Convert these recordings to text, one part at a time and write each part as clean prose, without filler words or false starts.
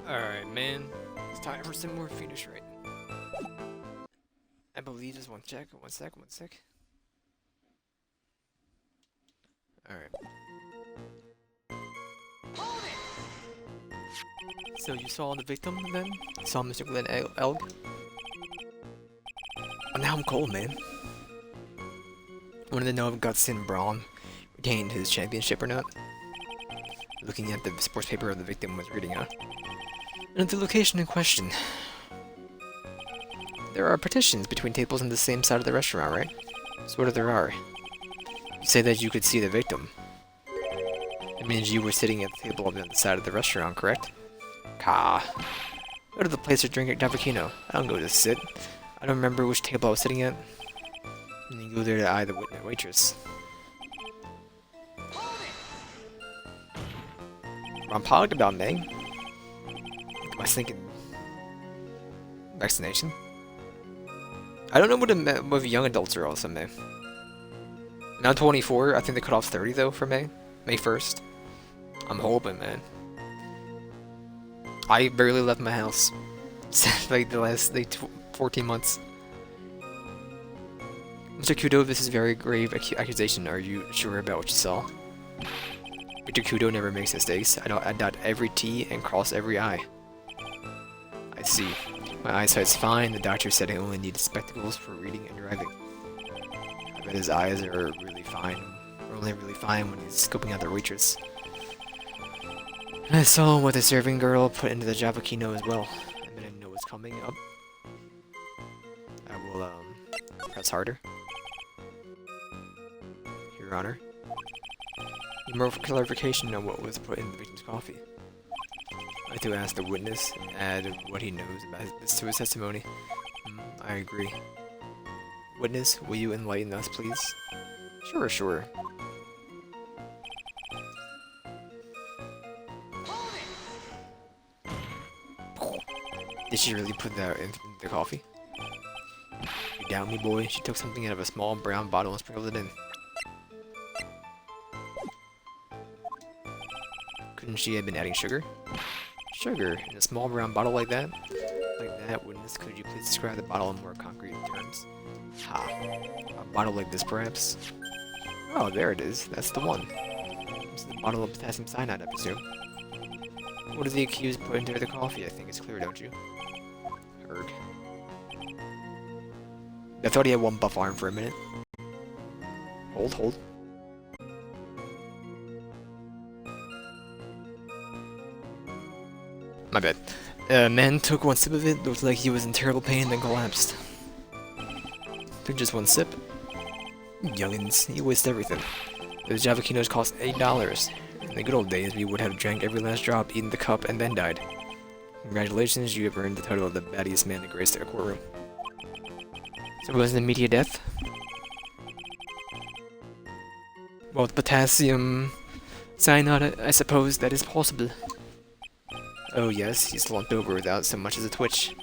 Alright, man. It's time for some more finish right. I believe just one check. One sec. Alright. So you saw the victim then? You saw Mr. Glenn Elg? Oh, now I'm cold, man. I wanted to know if Gutson Braun retained his championship or not. Looking at the sports paper the victim was reading out. And at the location in question. There are partitions between tables on the same side of the restaurant, right? Sort of there are. You say that you could see the victim. It means you were sitting at the table on the side of the restaurant, correct? Go to the place to drink at Davakino. I don't go to sit. I don't remember which table I was sitting at. And you go there to eye the waitress. I'm pogged about May. Am I thinking vaccination? I don't know what young adults are also May. Now 24, I think they cut off 30 though for May. May 1st. I'm hoping, man. I barely left my house. Like the last 14 months. Mr. Kudo, this is very grave accusation. Are you sure about what you saw? Mr. Kudo never makes mistakes. I dot every T and cross every I. I see. My eyesight's fine. The doctor said I only need spectacles for reading and driving. I bet his eyes are really fine. Or only really fine when he's scoping out the waitress. And I saw what the serving girl put into the Javakino as well. I mean, I know what's coming up. I will, press harder. Your Honor. More clarification on what was put in the victim's coffee. I'd like to ask the witness and add what he knows about this to his testimony. I agree. Witness, will you enlighten us, please? Sure. Did she really put that in the coffee? You doubt me, boy? She took something out of a small brown bottle and sprinkled it in. Couldn't she have been adding sugar? Sugar in a small brown bottle like that? Like that, witness, could you please describe the bottle in more concrete terms? A bottle like this, perhaps? Oh, there it is. That's the one. This is the bottle of potassium cyanide, I presume. What did the accused put into the coffee? I think it's clear, don't you? Heard. I thought he had one buff arm for a minute. Hold. My bad. Man took one sip of it, looked like he was in terrible pain, then collapsed. Took just one sip? Youngins, he wastes everything. Those Javaquinos cost $8. In the good old days, we would have drank every last drop, eaten the cup, and then died. Congratulations, you have earned the title of the baddiest man to grace a courtroom. So it was an immediate death? Well, with potassium cyanide, I suppose that is possible. Oh yes, he slumped over without so much as a twitch.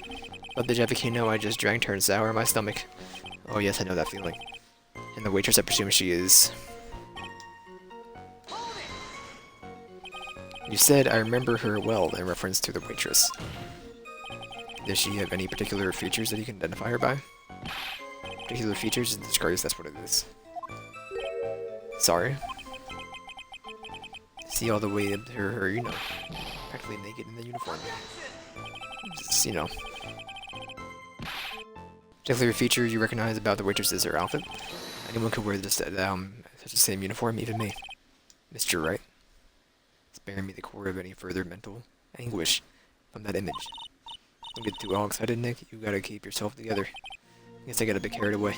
But the Javakino I just drank turned sour in my stomach. Oh yes, I know that feeling. And the waitress, I presume she is... You said I remember her well in reference to the waitress. Does she have any particular features that you can identify her by? Particular features? Disgrace, that's what it is. Sorry. See all the way up to her, you know, practically naked in the uniform. Just, you know. Particular feature you recognize about the waitress is her outfit. Anyone could wear this, such the same uniform, even me. Mr. Wright. Spare me the core of any further mental anguish from that image. Don't get too all excited, Nick. You gotta keep yourself together. Guess I got a bit carried away.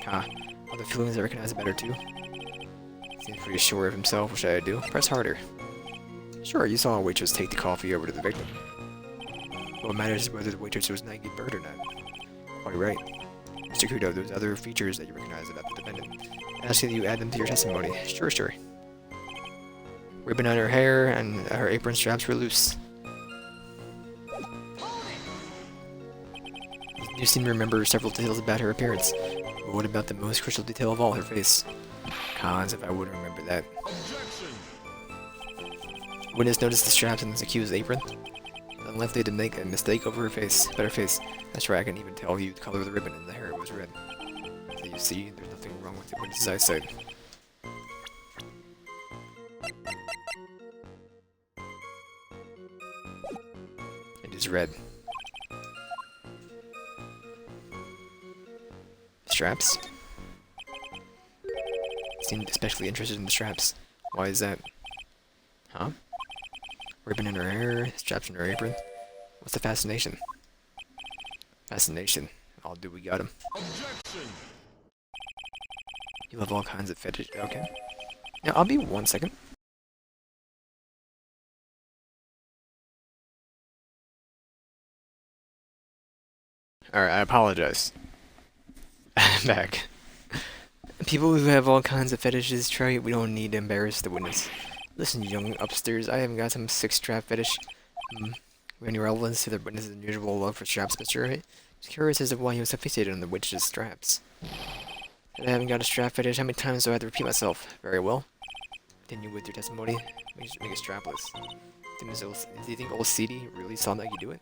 All the feelings I recognize better too. Seems pretty sure of himself. What should I do? Press harder. Sure, you saw a waitress take the coffee over to the victim. What matters is whether the waitress was an angry bird or not. Quite right. Mr. Kudo, those other features that you recognize about the defendant. I ask that you add them to your testimony. Sure. Ribbon on her hair, and her apron straps were loose. You seem to remember several details about her appearance. But what about the most crucial detail of all, her face? Cons, if I would remember that. Witness noticed the straps on this accused's apron. Unlikely to make a mistake over her face. Better face. That's right, I can even tell you the color of the ribbon and the hair was red. So you see, there's nothing wrong with the witness's eyesight. It is red. Straps? Seemed especially interested in the straps. Why is that? Huh? Ribbon in her hair, straps in her apron. What's the fascination? Fascination. All do we got him. Objection! You have all kinds of fetish. Okay. Now, I'll be 1 second. Alright, I apologize. I'm back. People who have all kinds of fetishes, try it. We don't need to embarrass the witness. Listen, young upstairs, I haven't got some sick strap fetish. Any relevance to the witness's unusual love for straps, Mr. Wright? Just curious as to why he was so fixated on the witch's straps. I haven't got a strap fetish. How many times do I have to repeat myself? Very well. Continue with your testimony. Make it strapless. Do you think old CD really saw that you do it?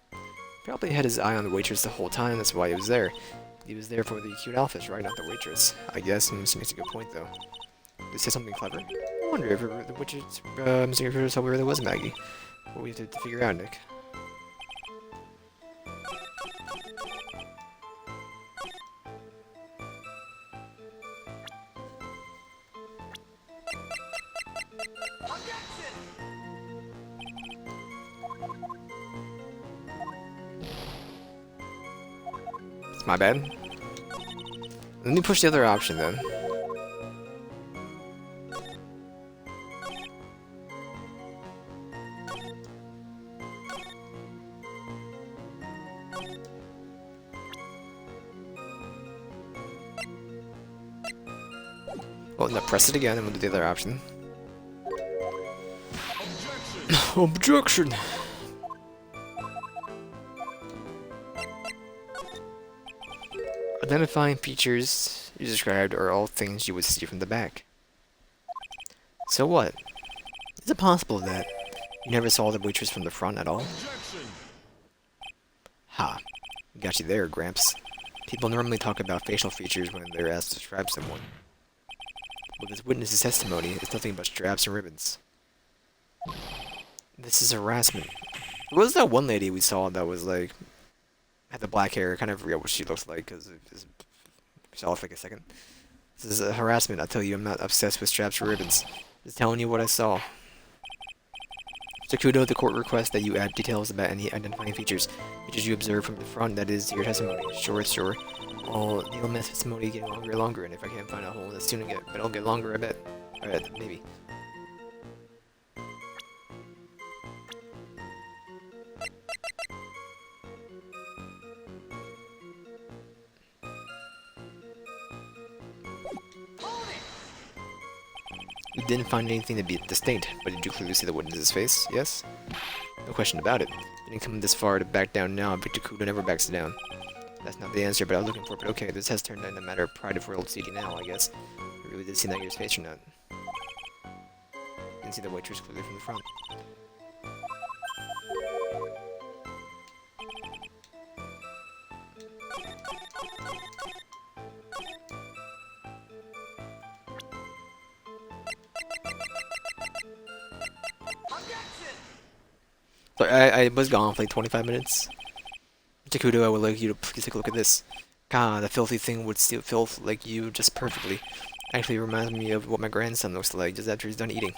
Probably had his eye on the waitress the whole time. That's why he was there. He was there for the cute outfits, right? Not the waitress. I guess. This makes a good point, though. Did he say something clever? I wonder if the witch's Mr. Silver really was Maggie. What we have to figure out, Nick. It's my bad. Let me push the other option then. Well, now press it again and we'll do the other option. Objection! Objection! Identifying features you described are all things you would see from the back. So what? Is it possible that you never saw the waitress from the front at all? Objection! Ha. Got you there, Gramps. People normally talk about facial features when they're asked to describe someone. But this witness's testimony is nothing but straps and ribbons. This is harassment. Who was that one lady we saw that was like... had the black hair? I kind of forget what she looks like because we saw it for like a second. This is a harassment. I tell you, I'm not obsessed with straps or ribbons. Just telling you what I saw. Mr. Kudo, the court requests that you add details about any identifying features you observe from the front. That is your testimony. Sure, sure. Well, the LMS testimony getting longer and longer, and if I can't find a hole in the tuning it, but it'll get longer, I bet. Alright, maybe. You didn't find anything to be distinct, but did you clearly see the witness's face? Yes? No question about it. Didn't come this far to back down now. Victor Kudo never backs down. That's not the answer, but I was looking for it. But okay, this has turned into a matter of pride for old CD now, I guess. You really did see that guy's face or not? Didn't see the waitress clearly from the front. So I was gone for like 25 minutes. Takudo, I would like you to please take a look at this. God, the filthy thing would steal filth like you just perfectly. Actually reminds me of what my grandson looks like just after he's done eating.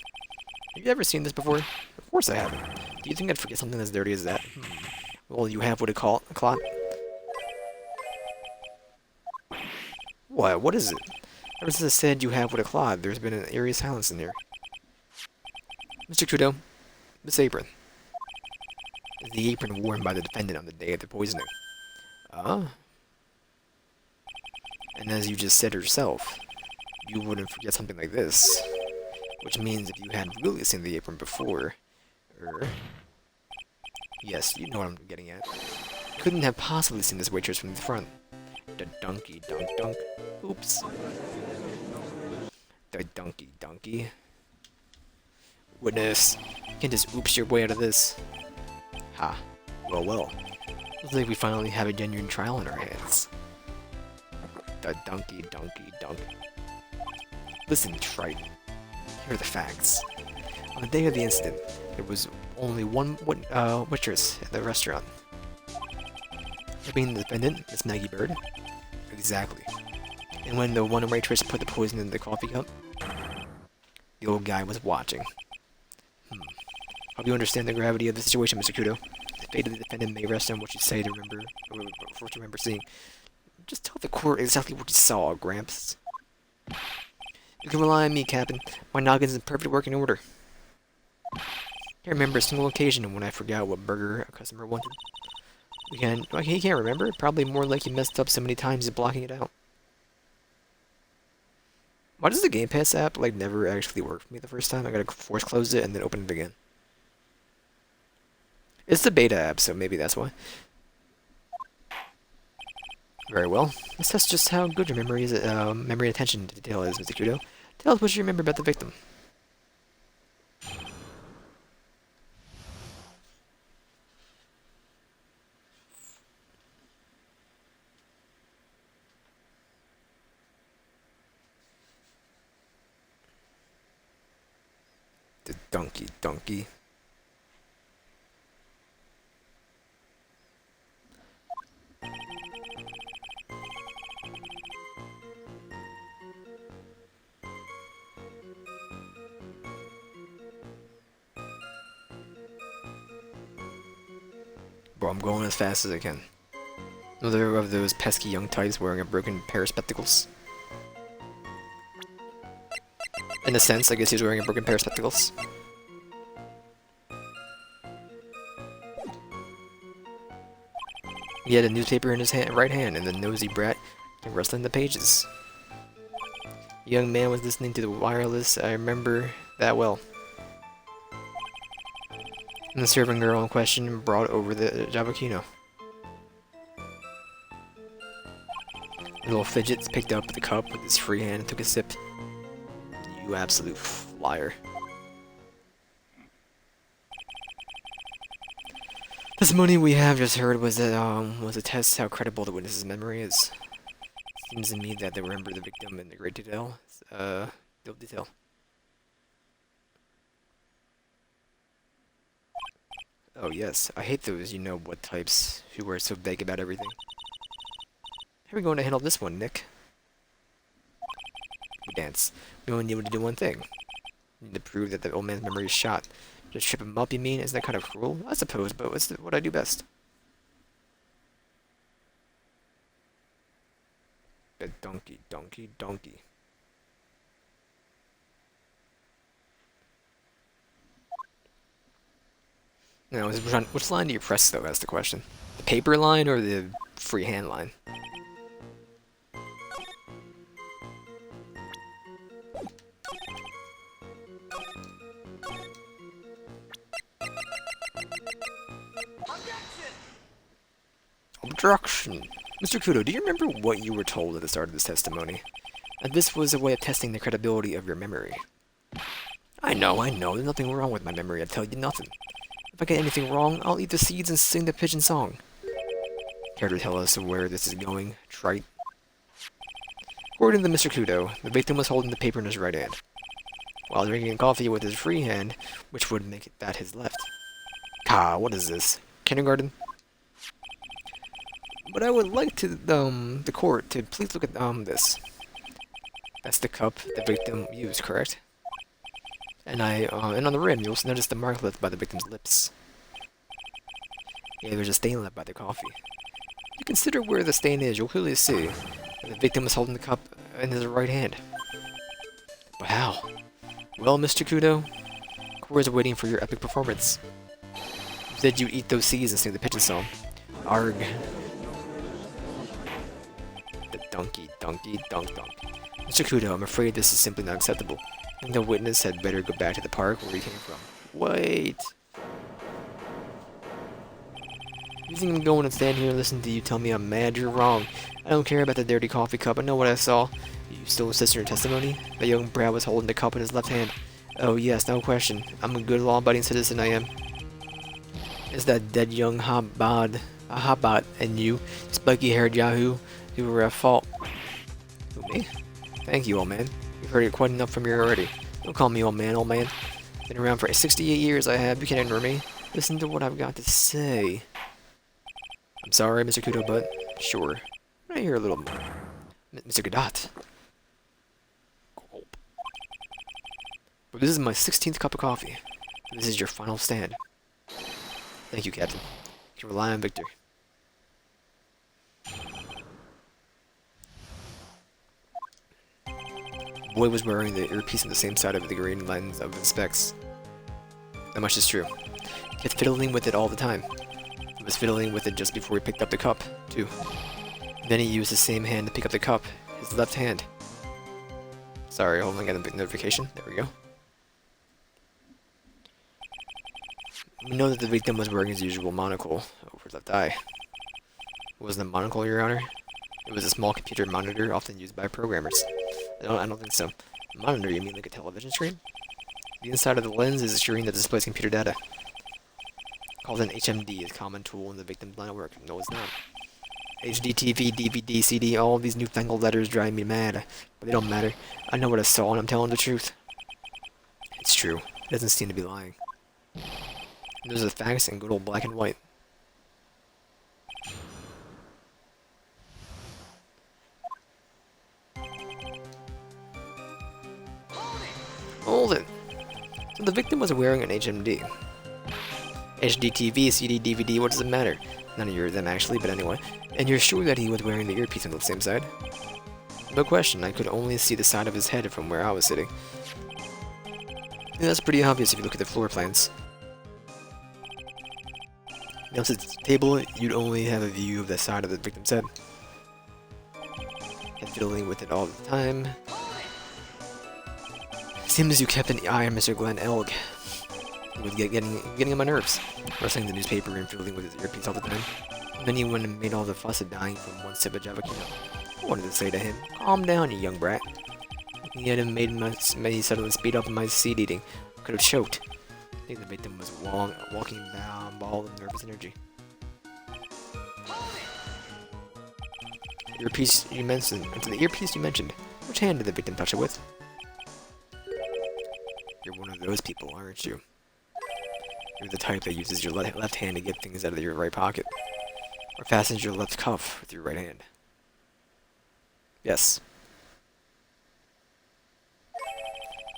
Have you ever seen this before? Of course I haven't. Do you think I'd forget something as dirty as that? Well, you have what it called a clot. What? What is it? Ever since I said you have what a clot, there's been an eerie silence in here. Mr. Kudo, this apron. The apron worn by the defendant on the day of the poisoning. Ah. And as you just said yourself, you wouldn't forget something like this. Which means if you had really seen the apron before... yes, you know what I'm getting at. Couldn't have possibly seen this waitress from the front. The donkey dunk dunk. Oops. The donkey donkey. Witness, you can just oops your way out of this. Ha. Well, well. Looks like we finally have a genuine trial in our hands. The donkey. Listen, Wright. Here are the facts. On the day of the incident, there was only one waitress at the restaurant. Being the defendant, Miss Maggie Bird? Exactly. And when the one waitress put the poison in the coffee cup, the old guy was watching. Hope you understand the gravity of the situation, Mr. Kudo. The fate of the defendant may rest on what you say to remember, or what you remember seeing. Just tell the court exactly what you saw, Gramps. You can rely on me, Captain. My noggin's in perfect working order. I can't remember a single occasion when I forgot what burger a customer wanted. He can't remember? Probably more like he messed up so many times he's blocking it out. Why does the Game Pass app like never actually work for me the first time? I gotta force close it and then open it again. It's the beta app, so maybe that's why. Very well. Let's test just how good your memory is. Memory and attention to detail is, Mr. Kudo. Tell us what you remember about the victim. The donkey. Bro, I'm going as fast as I can. Another of those pesky young types wearing a broken pair of spectacles. In a sense, I guess he's wearing a broken pair of spectacles. He had a newspaper in his right hand, and the nosy brat came rustling the pages. The young man was listening to the wireless. I remember that well. And the serving girl in question brought over the Javakino. The little fidget picked up the cup with his free hand and took a sip. You absolute liar. The testimony we have just heard was a test how credible the witness's memory is. It seems to me that they remember the victim in the great detail. Detail. Oh yes, I hate those you-know-what types who are so vague about everything. How are we going to handle this one, Nick? We dance. We only need to do one thing. We need to prove that the old man's memory is shot. Just trip him up, you mean? Isn't that kind of cruel? I suppose, but it's what I do best. The donkey. Now, which line do you press, though? That's the question. The paper line or the freehand line? Objection! Mr. Kudo, do you remember what you were told at the start of this testimony? That this was a way of testing the credibility of your memory. I know. There's nothing wrong with my memory. I tell you nothing. If I get anything wrong, I'll eat the seeds and sing the pigeon song. Care to tell us where this is going, trite? According to Mr. Kudo, the victim was holding the paper in his right hand, while drinking coffee with his free hand, which would make that his left. What is this? Kindergarten? But I would like to the court to please look at this. That's the cup the victim used, correct? And on the rim, you'll also notice the mark left by the victim's lips. Yeah, there's a stain left by the coffee. If you consider where the stain is, you'll clearly see that the victim was holding the cup in his right hand. Wow. Well, Mr. Kudo, court is waiting for your epic performance. You said you'd eat those seeds and sing the pigeon song. Arg. The donkey. Mr. Kudo, I'm afraid this is simply not acceptable. I think the witness had better go back to the park where he came from. Wait! You think I'm going to stand here and listen to you tell me I'm mad? You're wrong. I don't care about the dirty coffee cup. I know what I saw. You still insist on your testimony? The young brat was holding the cup in his left hand. Oh yes, no question. I'm a good law-abiding citizen, I am. Is that dead young Hobot and you, spiky-haired Yahoo, who were at fault? Who, me? Thank you, old man. You've heard it quite enough from me already. Don't call me old man, old man. Been around for 68 years I have, you can't ignore me. Listen to what I've got to say. I'm sorry, Mr. Kudo, but sure. I hear a little more. Mr. Godot. Gulp. But this is my 16th cup of coffee. This is your final stand. Thank you, Captain. You can rely on Victor. The boy was wearing the earpiece on the same side of the green lens of his specs. That much is true. He kept fiddling with it all the time. He was fiddling with it just before he picked up the cup, too. Then he used the same hand to pick up the cup, his left hand. Sorry, hold on, I got a big notification. There we go. We know that the victim was wearing his usual monocle over his left eye. It wasn't a monocle, Your Honor. It was a small computer monitor often used by programmers. I don't think so. A monitor, you mean like a television screen? The inside of the lens is a screen that displays computer data. Called an HMD, a common tool in the victim's network. No, it's not. HD, TV, DVD, CD, all these newfangled letters drive me mad. But they don't matter. I know what I saw and I'm telling the truth. It's true. It doesn't seem to be lying. Those are the facts in good old black and white. Hold it! So the victim was wearing an HMD. HD TV, CD, DVD, what does it matter? None of them actually, but anyway. And you're sure that he was wearing the earpiece on the same side? No question, I could only see the side of his head from where I was sitting. Yeah, that's pretty obvious if you look at the floor plans. Now since it's a table, you'd only have a view of the side of the victim's head. And fiddling with it all the time. Seems you kept an eye on Mr. Glenn Elg. He was getting on my nerves. Rustling the newspaper and fiddling with his earpiece all the time. And then he went and made all the fuss of dying from one sip of Javakino. I wanted to say to him, calm down, you young brat. He had made me suddenly speed up in my seed eating. I could have choked. I think the victim was walking down a ball of nervous energy. The earpiece you mentioned, which hand did the victim touch it with? You're one of those people, aren't you? You're the type that uses your left hand to get things out of your right pocket. Or fastens your left cuff with your right hand. Yes.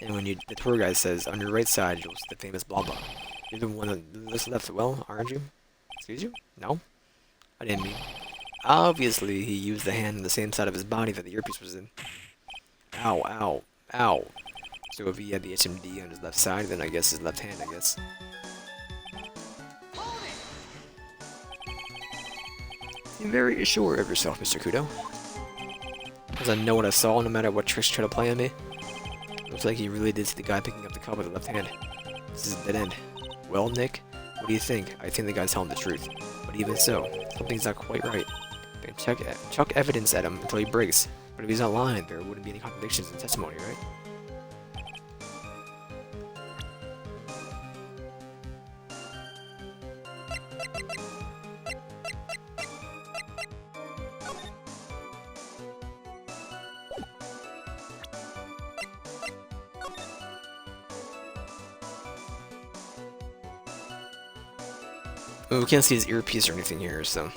And when the tour guide says, on your right side, you'll see the famous blah blah. You're the one that looks left well, aren't you? Excuse you? No? I didn't mean. Obviously, he used the hand on the same side of his body that the earpiece was in. Ow, ow, ow. So if he had the HMD on his left side, then I guess his left hand, I guess. You're very sure of yourself, Mr. Kudo. Because I know what I saw, no matter what tricks try to play on me. Looks like he really did see the guy picking up the cup with the left hand. This is a dead end. Well, Nick, what do you think? I think the guy's telling the truth. But even so, something's not quite right. Chuck evidence at him until he breaks. But if he's not lying, there wouldn't be any contradictions in testimony, right? Well, we can't see his earpiece or anything here, so...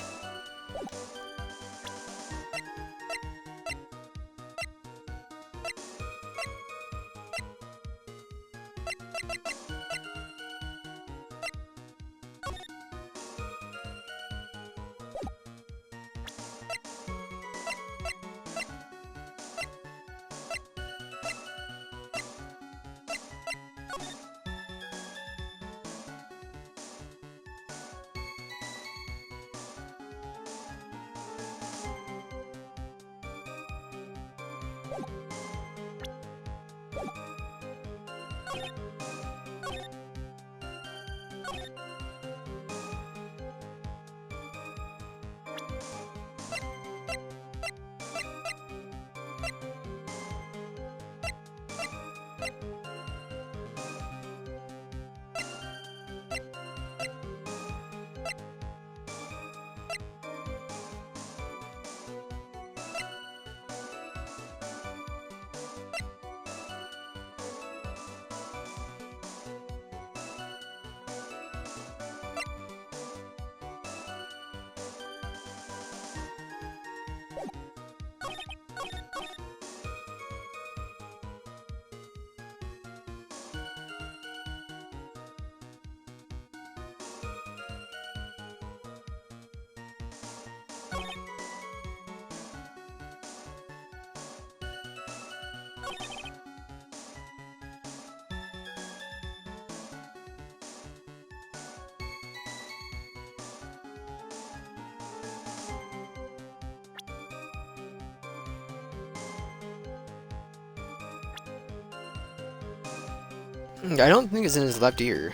I don't think it's in his left ear.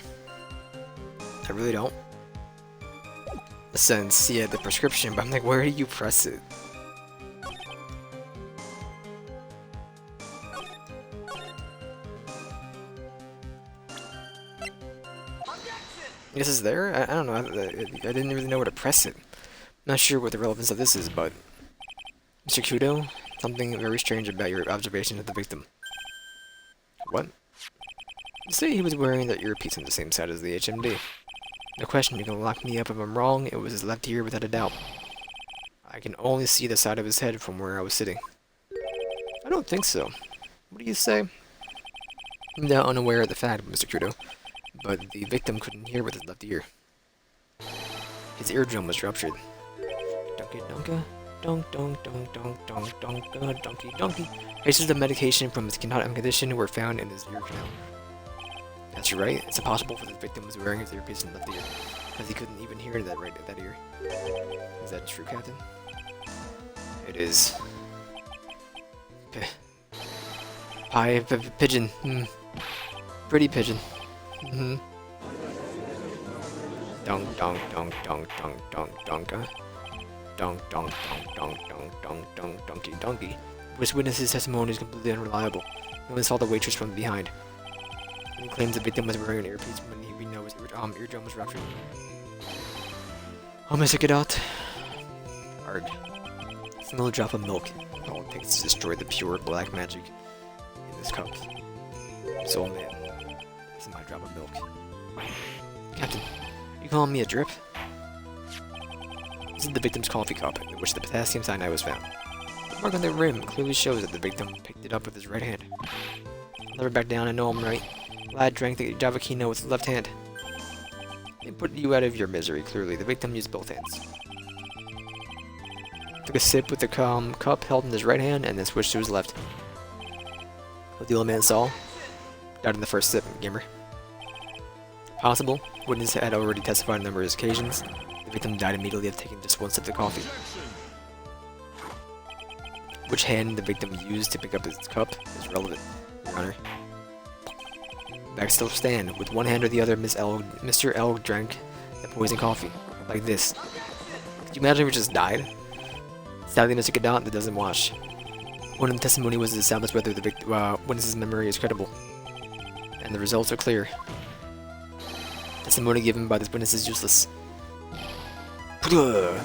I really don't. Since he had the prescription, but I'm like, where do you press it? This is there? I don't know. I didn't really know where to press it. Not sure what the relevance of this is, but Mr. Kudo, something very strange about your observation of the victim. What? You say he was wearing the earpiece on the same side as the HMD. No question, you can lock me up if I'm wrong, it was his left ear without a doubt. I can only see the side of his head from where I was sitting. I don't think so. What do you say? I'm now unaware of the fact, Mr. Kudo, but the victim couldn't hear with his left ear. His eardrum was ruptured. Donkey donka, donk donk donk donk donk donka, donkey donkey. Traces of medication from his condition were found in his ear canal. That's right, it's impossible for the victim was wearing his earpiece in the left ear, because he couldn't even hear that ear. Is that true, Captain? It is. Pigeon. Pretty pigeon. Donk donk donk donk donk donk donka. Donk donk donk donk donk donk donk donkey donkey. Which witness's testimony is completely unreliable. No one saw the waitress from behind. He claims the victim was wearing an earpiece when we know his eardrum was ruptured. Oh, Mr. Gadot. Arg. It's a little drop of milk. All it takes to destroy the pure black magic in this cup. So, man, this is my drop of milk. Captain, you calling me a drip? This is the victim's coffee cup, in which the potassium cyanide was found. The mark on the rim clearly shows that the victim picked it up with his right hand. I'll never back down, I know I'm right. Lad drank the Javakino with his left hand. It put you out of your misery, clearly. The victim used both hands. Took a sip with the cup held in his right hand, and then switched to his left. What the old man saw? Died in the first sip, gamer. Possible. Witness had already testified on numerous occasions. The victim died immediately after taking just one sip of the coffee. Which hand the victim used to pick up his cup is relevant, Your Honor. Facts still stand. With one hand or the other, Mr. L drank the poison coffee. Like this. Could you imagine if he just died? Sadly, Mr. Gadot, that doesn't wash. One of the testimony was to establish whether the witness's memory is credible. And the results are clear. Testimony given by this witness is useless. I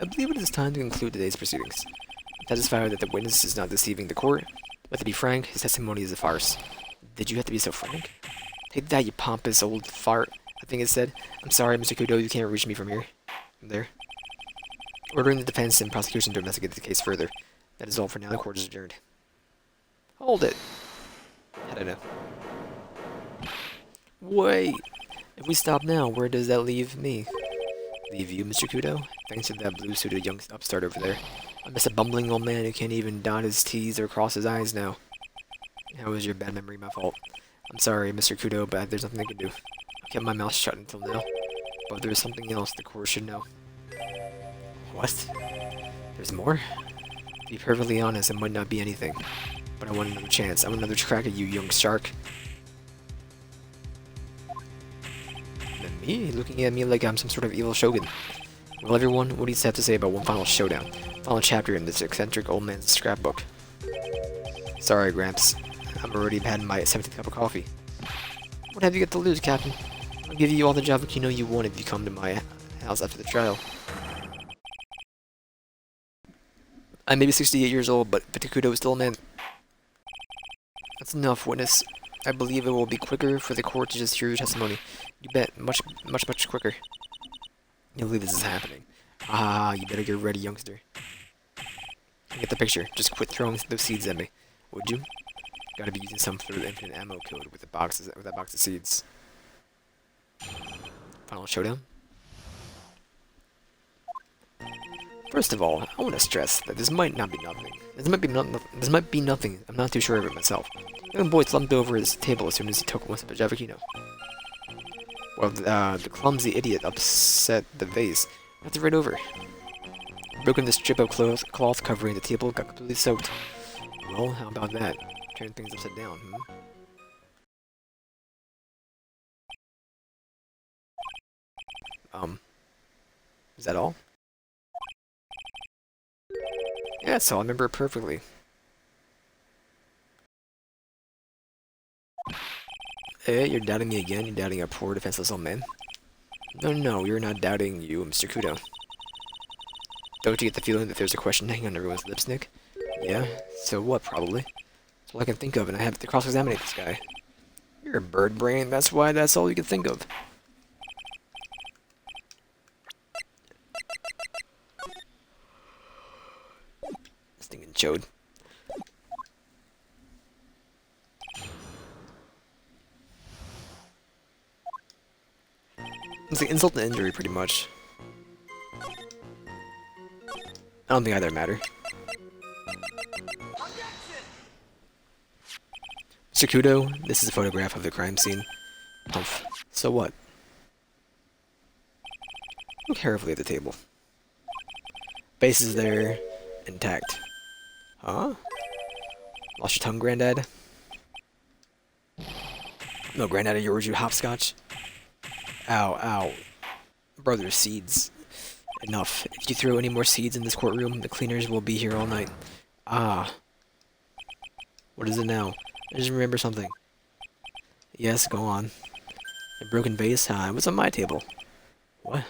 believe it is time to conclude today's proceedings. Satisfied that the witness is not deceiving the court, but to be frank, his testimony is a farce. Did you have to be so frank? Take that, you pompous old fart, I think it said. I'm sorry, Mr. Kudo, you can't reach me from here. From there. Ordering the defense and prosecution to investigate the case further. That is all for now, the court is adjourned. Hold it. I don't know. Wait! If we stop now, where does that leave me? Leave you, Mr. Kudo? Thanks to that blue-suited young upstart over there. I'm just a bumbling old man who can't even dot his T's or cross his I's now. How was your bad memory my fault? I'm sorry, Mr. Kudo, but there's nothing I can do. I kept my mouth shut until now. But there's something else the court should know. What? There's more? To be perfectly honest, it might not be anything. But I want another chance. I want another crack at you, young shark. And me? Looking at me like I'm some sort of evil shogun. Well, everyone, what do you have to say about one final showdown? Final chapter in this eccentric old man's scrapbook. Sorry, Gramps. I'm already had my 17th cup of coffee. What have you got to lose, Captain? I'll give you all the Javakino you want if you come to my house after the trial. I may be 68 years old, but Vitakudo is still a man. That's enough, witness. I believe it will be quicker for the court to just hear your testimony. You bet. Much quicker. You believe this is happening. Ah, you better get ready, youngster. Get the picture. Just quit throwing those seeds at me. Would you? Gotta be using some sort of infinite ammo code with that box of seeds. Final showdown. First of all, I want to stress that this might not be nothing. This might be nothing. I'm not too sure of it myself. The young boy slumped over his table as soon as he took one sip of Javakino. Well, the clumsy idiot upset the vase. Knocked it right over. Broken the strip of cloth covering the table, got completely soaked. Well, how about that? Turn things upside down, Is that all? Yeah, so I remember it perfectly. Eh, you're doubting me again? You're doubting a poor, defenseless old man? No, you're not doubting you, Mr. Kudo. Don't you get the feeling that there's a question hanging on everyone's lips, Nick? Yeah? So what, probably? That's all I can think of, and I have to cross-examine this guy. You're a bird brain, that's why that's all you can think of. Stinking chode. It's like insult to injury, pretty much. I don't think either matter. Mr. Kudo, this is a photograph of the crime scene. Humph. So what? Look carefully at the table. Base is there, intact. Huh? Lost your tongue, Granddad? No, Granddad of yours, you hopscotch? Ow. Brother, seeds. Enough. If you throw any more seeds in this courtroom, the cleaners will be here all night. Ah. What is it now? I just remember something. Yes, go on. A broken vase? It was on my table. What?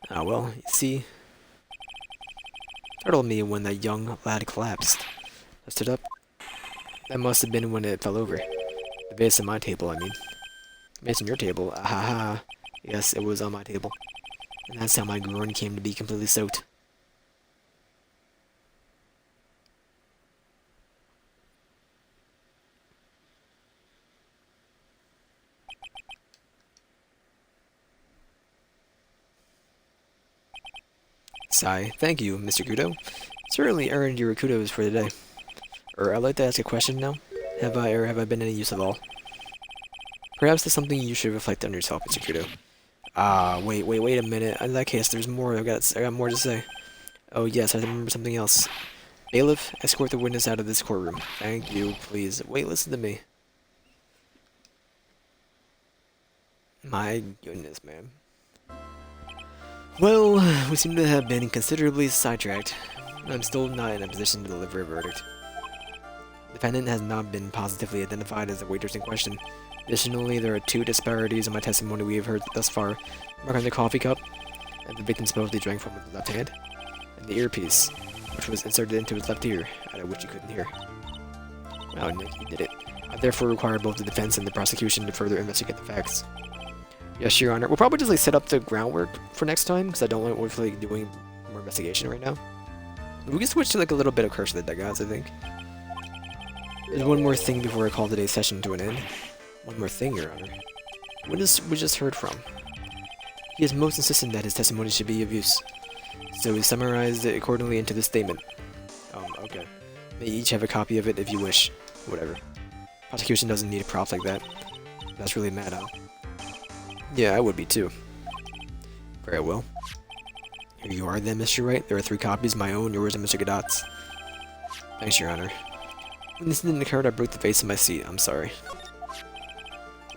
Ah, well, you see... Startled me when that young lad collapsed. I stood up. That must have been when it fell over. The vase on my table, I mean. The vase on your table? Ah. Yes, it was on my table. And that's how my groin came to be completely soaked. Sigh. Thank you, Mr. Kudo. Certainly earned your kudos for today. I'd like to ask a question now. Have I been any use at all? Perhaps that's something you should reflect on yourself, Mr. Kudo. Wait a minute. In that case, there's more. I got more to say. Oh yes, I remember something else. Bailiff, escort the witness out of this courtroom. Thank you, please. Wait, listen to me. My goodness, man. Well, we seem to have been considerably sidetracked. I'm still not in a position to deliver a verdict. The defendant has not been positively identified as the waitress in question. Additionally, there are 2 disparities in my testimony we have heard thus far. Mark on the coffee cup, that the victim supposedly drank from with his left hand, and the earpiece, which was inserted into his left ear, out of which he couldn't hear. Wow, Nick, you did it. I therefore require both the defense and the prosecution to further investigate the facts. Yes, Your Honor. We'll probably just set up the groundwork for next time, because I don't want to doing more investigation right now. We can switch to a little bit of Curse of the Dead Gods, I think. There's one more thing before I call today's session to an end. One more thing, Your Honor. Witness we just heard from. He is most insistent that his testimony should be of use. So we summarized it accordingly into this statement. Okay. May each have a copy of it if you wish. Whatever. Prosecution doesn't need props like that. That's really mad, huh? Yeah, I would be too. Very well. Here you are then, Mr. Wright. There are 3 copies, my own, yours, and Mr. Godot's. Thanks, Your Honor. When this incident occurred, I broke the vase in my seat. I'm sorry.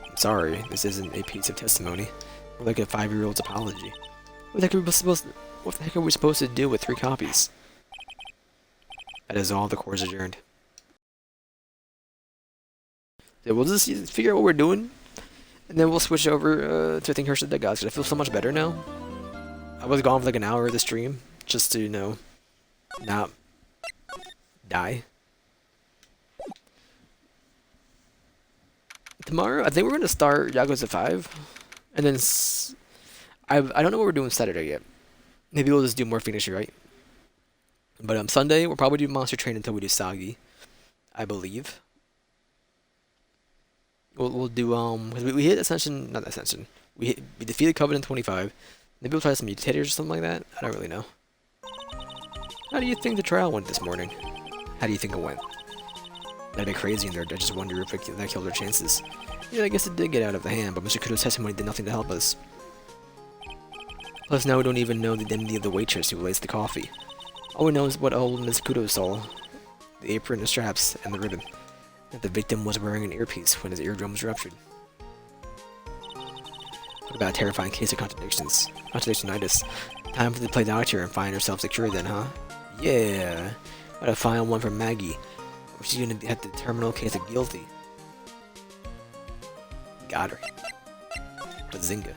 I'm sorry. This isn't a piece of testimony. More like a 5-year-old's apology. What the heck are we supposed to do with 3 copies? That is all. The court is adjourned. So we'll just figure out what we're doing, and then we'll switch over to Curse of the Dead Gods, because I feel so much better now. I was gone for like an hour of the stream, just to, not die. Tomorrow, I think we're going to start Yakuza 5, and then I don't know what we're doing Saturday yet. Maybe we'll just do more Phoenix Wright. But Sunday, we'll probably do Monster Train until we do Sagi, I believe. We'll do, cause we hit Ascension, not Ascension. We defeated Covenant 25. Maybe we'll try some mutators or something like that. I don't really know. How do you think the trial went this morning? How do you think it went? That'd be crazy in there. I just wonder if that killed our chances. Yeah, I guess it did get out of the hand, but Mr. Kudo's testimony did nothing to help us. Plus, now we don't even know the identity of the waitress who laced the coffee. All we know is what old Miss Kudo saw. The apron, the straps, and the ribbon. That the victim was wearing an earpiece when his eardrums ruptured. What about a terrifying case of contradictions? Contradictionitis. Time for the play doctor and find herself secure then, huh? Yeah! What a fine one from Maggie. She's gonna have the terminal case of guilty. Got her. Bazinga.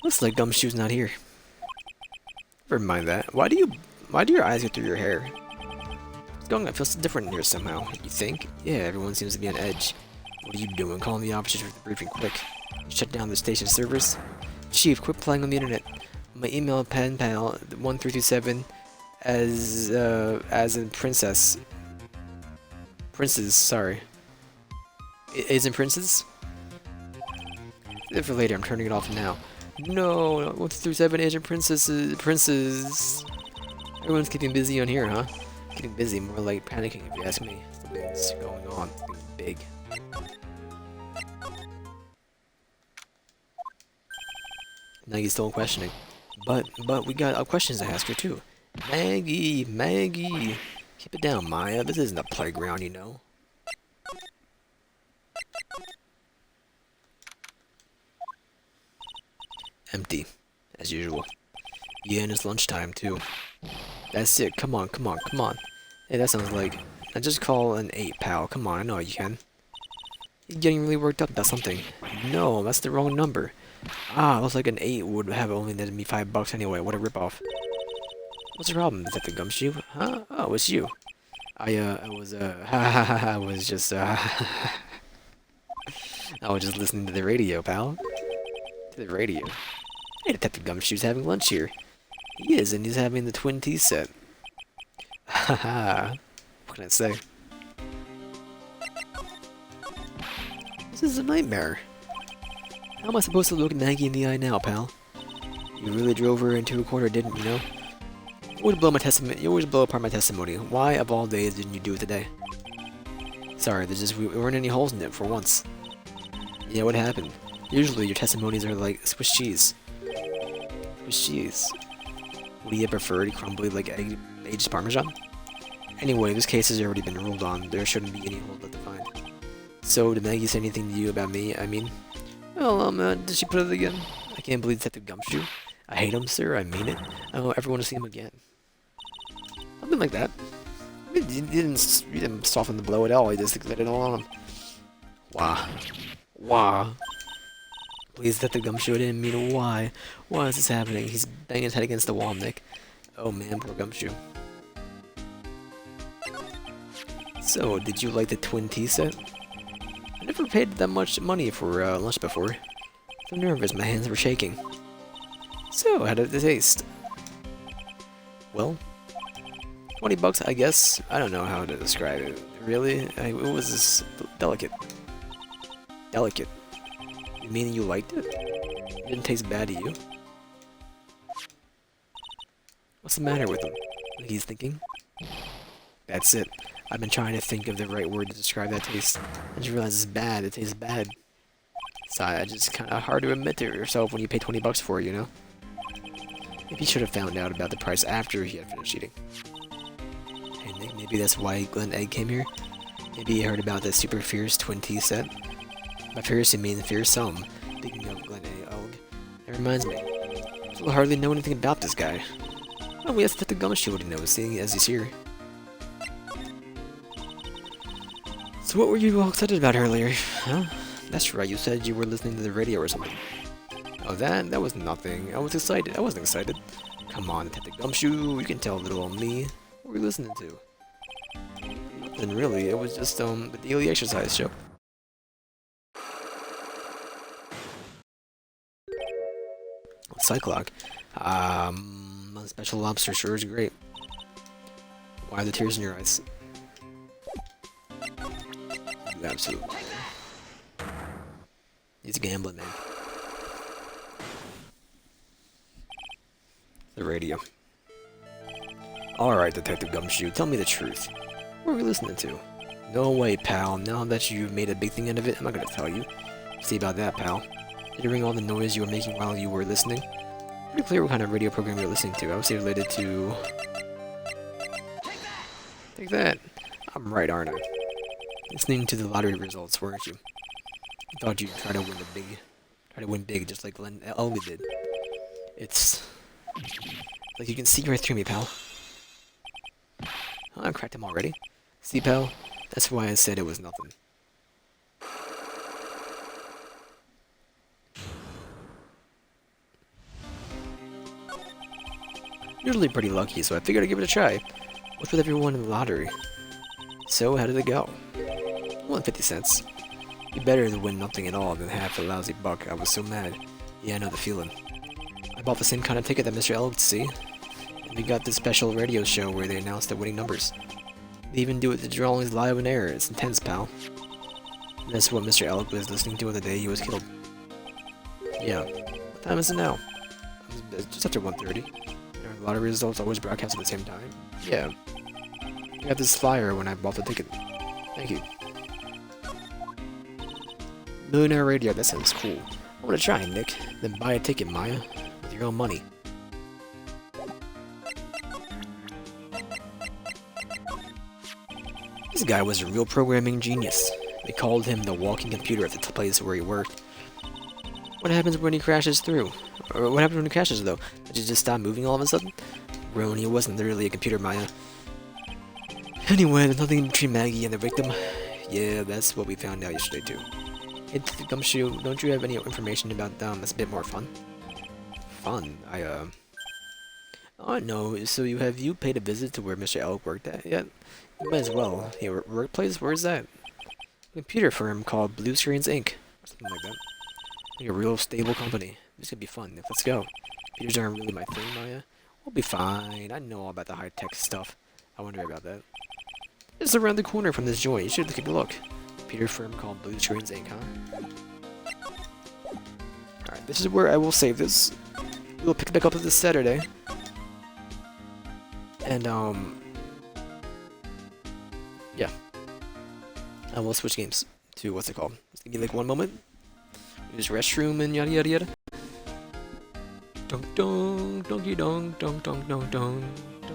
Looks like Gumshoe's not here. Never mind that. Why do your eyes go through your hair? What's going on? It feels different in here somehow. You think? Yeah, everyone seems to be on edge. What are you doing? Calling the officers for the briefing quick. You shut down the station servers? Chief, quit playing on the internet. My email pen pal 1327 as in princess. Princess, sorry. Isn't princess? For later, I'm turning it off now. No, 1327 Agent Princess. Everyone's keeping busy on here, huh? Getting busy, more like panicking if you ask me. Something's going on. Something big. Maggie's still questioning. But we got questions to ask her too. Maggie! Keep it down, Maya. This isn't a playground, you know. Empty, as usual. Yeah, and it's lunchtime too. That's it. Come on. Hey, that sounds like... Now just call an 8, pal. Come on, I know you can. You're getting really worked up about something. No, that's the wrong number. Ah, looks like an 8 would have only netted me $5 anyway. What a ripoff. What's the problem? Is that the Gumshoe? Huh? Oh, it's you. I was just, I was just listening to the radio, pal. To the radio. Hey, Detective Gumshoe's having lunch here. He is, and he's having the twin tea set. Haha. What can I say? This is a nightmare. How am I supposed to look Maggie in the eye now, pal? You really drove her into a corner, didn't you know? You always blow apart my testimony. Why, of all days, didn't you do it today? Sorry, we weren't any holes in it for once. Yeah, what happened? Usually, your testimonies are like Swiss cheese. Swiss cheese. Would you prefer crumbly like aged Parmesan? Anyway, this case has already been ruled on. There shouldn't be any holes left to find. So, did Maggie say anything to you about me? I mean... Well, did she put it again? I can't believe Detective Gumshoe. I hate him, sir. I mean it. I don't ever want to see him again. Something like that. I mean, you didn't soften the blow at all. You just let it all on him. Wah. Please, Detective Gumshoe, I didn't mean why. Why is this happening? He's banging his head against the wall, Nick. Oh man, poor Gumshoe. So, did you like the twin tea set? I never paid that much money for lunch before. I'm nervous, my hands were shaking. So, how did it taste? Well, $20, I guess. I don't know how to describe it. Really? It was delicate. Delicate. You mean you liked it? It didn't taste bad to you? What's the matter with him? Like he's thinking? That's it. I've been trying to think of the right word to describe that taste. I just realized it's bad. It tastes bad. So it's just kind of hard to admit to yourself when you pay $20 for it, you know? Maybe you should have found out about the price after he had finished eating. Hey Nick, maybe that's why Glen Egg came here? Maybe he heard about the super fierce twin tea set? By fierce, you mean fearsome. Speaking of Glen Egg, that reminds me. You'll hardly know anything about this guy. Well, we have to put the Gumshoe what he knows, seeing as he's here. So what were you all excited about earlier? Huh? That's right, you said you were listening to the radio or something. Oh, that was nothing. I was excited. I wasn't excited. Come on, Detective Gumshoe, you can tell little old me. What were you listening to? Nothing really, it was just, the daily exercise show. Cyclock. Special lobster sure is great. Why are the tears in your eyes? You absolute liar. He's gambling, man. The radio. Alright, Detective Gumshoe, tell me the truth. What were we listening to? No way, pal. Now that you've made a big thing out of it, I'm not gonna tell you. See about that, pal. Hearing all the noise you were making while you were listening? Pretty clear what kind of radio program you were listening to. I would say related to... Take that. I'm right, aren't I? Listening to the lottery results, weren't you? I thought you'd try to win big, just like Glenn Elga did. It's... like you can see right through me, pal. Oh, I cracked him already. See, pal? That's why I said it was nothing. Usually pretty lucky, so I figured I'd give it a try. What's with everyone in the lottery? So, how did it go? 50 cents. Be better to win nothing at all than half a lousy buck. I was so mad. Yeah, I know the feeling. I bought the same kind of ticket that Mr. Elk, see? And we got this special radio show where they announced the winning numbers. They even do it to drawings live and air. It's intense, pal. And that's what Mr. Elk was listening to on the day he was killed. Yeah. What time is it now? It's just after 1:30. A lot of results always broadcast at the same time. Yeah. I got this flyer when I bought the ticket. Thank you. Millionaire Radio, that sounds cool. I want to try, Nick. Then buy a ticket, Maya. With your own money. This guy was a real programming genius. They called him the walking computer at the place where he worked. What happens when he crashes through? Or what happens when he crashes, though? Did he just stop moving all of a sudden? Roan, he wasn't literally a computer, Maya. Anyway, there's nothing between Maggie and the victim. Yeah, that's what we found out yesterday, too. Hey, Gumshoe, don't you have any information about them that's a bit more fun? Fun? Oh, no, so you paid a visit to where Mr. Elk worked at yet? You might as well. Your workplace? Where's that? A computer firm called Blue Screens Inc. Or something like that. Like a real stable company. This could be fun. Let's go. Computers aren't really my thing, Maya. We'll be fine. I know all about the high-tech stuff. I wonder about that. It's around the corner from this joint. You should take a look. Computer firm called Blue Screens Inc., huh? Alright, this is where I will save this. We'll pick it back up this Saturday. And, yeah. And we'll switch games to, what's it called? Just give me like one moment. Use restroom and yada yada yada. Dong dong, donky dong, dong dong dong dong.